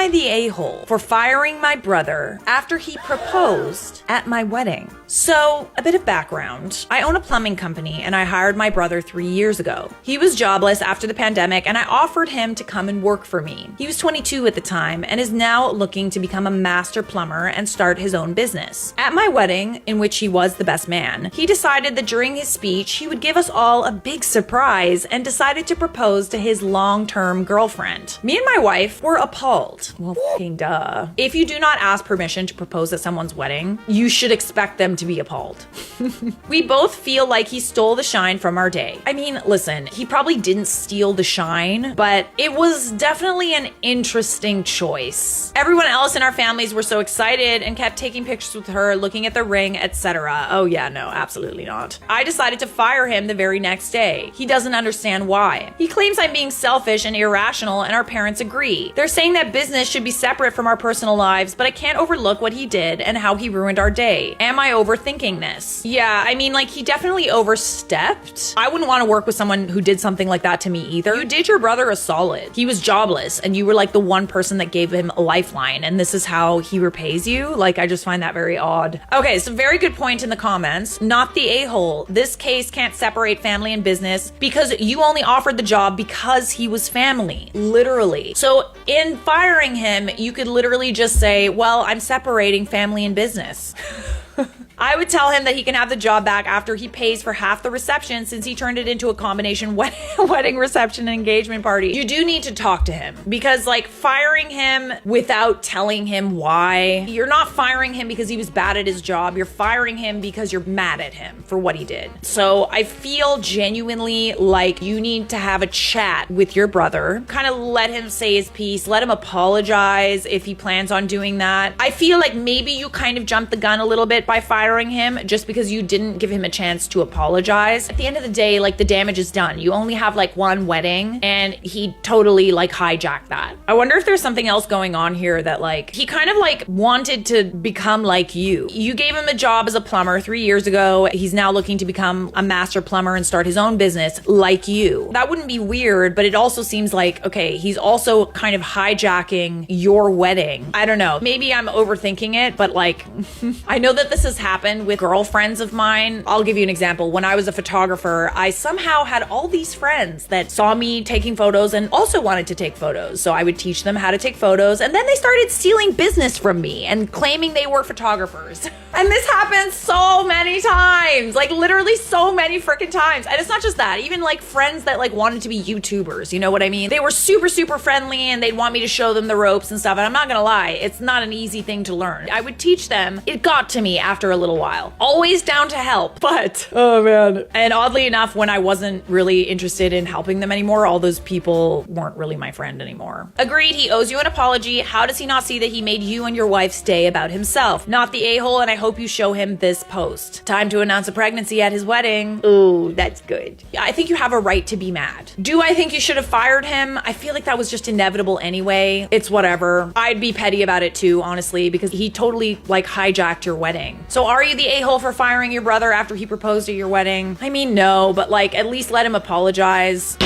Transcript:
the a-hole for firing my brother after he proposed at my wedding? So, a bit of background. I own a plumbing company and I hired my brother 3 years ago. He was jobless after the pandemic and I offered him to come and work for me. He was 22 at the time and is now looking to become a master plumber and start his own business. At my wedding, in which he was the best man, he decided that during his speech he would give us all a big surprise and decided to propose to his long-term girlfriend. Me and my wife were appalled. Well, fucking duh. If you do not ask permission to propose at someone's wedding, you should expect them to be appalled. We both feel like he stole the shine from our day. I mean, listen, he probably didn't steal the shine, but it was definitely an interesting choice. Everyone else in our families were so excited and kept taking pictures with her, looking at the ring, etc. Oh yeah, no, absolutely not. I decided to fire him the very next day. He doesn't understand why. He claims I'm being selfish and irrational, and our parents agree. They're saying that business should be separate from our personal lives, but I can't overlook what he did and how he ruined our day. Am I overthinking this? Yeah, I mean, like, he definitely overstepped. I wouldn't want to work with someone who did something like that to me either. You did your brother a solid. He was jobless, and you were like the one person that gave him a lifeline, and this is how he repays you? Like, I just find that very odd. Okay, so very good point in the comments. Not the a-hole. This case can't separate family and business because you only offered the job because he was family. Literally. So in firing him, you could literally just say, well, I'm separating family and business. I would tell him that he can have the job back after he pays for half the reception, since he turned it into a combination wedding reception and engagement party. You do need to talk to him, because like, firing him without telling him why, you're not firing him because he was bad at his job. You're firing him because you're mad at him for what he did. So I feel genuinely like you need to have a chat with your brother, kind of let him say his piece, let him apologize if he plans on doing that. I feel like maybe you kind of jumped the gun a little bit by firing him just because you didn't give him a chance to apologize. At the end of the day, like, the damage is done. You only have like one wedding and he totally like hijacked that. I wonder if there's something else going on here, that like he kind of like wanted to become like you. You gave him a job as a plumber 3 years ago. He's now looking to become a master plumber and start his own business like you. That wouldn't be weird, but it also seems like, okay, he's also kind of hijacking your wedding. I don't know. Maybe I'm overthinking it, but like, I know that this has happened with girlfriends of mine. I'll give you an example. When I was a photographer, I somehow had all these friends that saw me taking photos and also wanted to take photos. So I would teach them how to take photos, and then they started stealing business from me and claiming they were photographers. And this happens so many times, like literally so many freaking times. And it's not just that, even like friends that like wanted to be YouTubers, you know what I mean? They were super, super friendly and they'd want me to show them the ropes and stuff. And I'm not gonna lie, it's not an easy thing to learn. I would teach them. It got to me after a little while. Always down to help, but oh man. And oddly enough, when I wasn't really interested in helping them anymore, all those people weren't really my friend anymore. Agreed, he owes you an apology. How does he not see that he made you and your wife's day about himself? Not the a-hole, and I hope you show him this post. Time to announce a pregnancy at his wedding. Ooh, that's good. I think you have a right to be mad. Do I think you should have fired him? I feel like that was just inevitable anyway. It's whatever. I'd be petty about it too, honestly, because he totally like hijacked your wedding. So are you the a-hole for firing your brother after he proposed at your wedding? I mean, no, but like, at least let him apologize.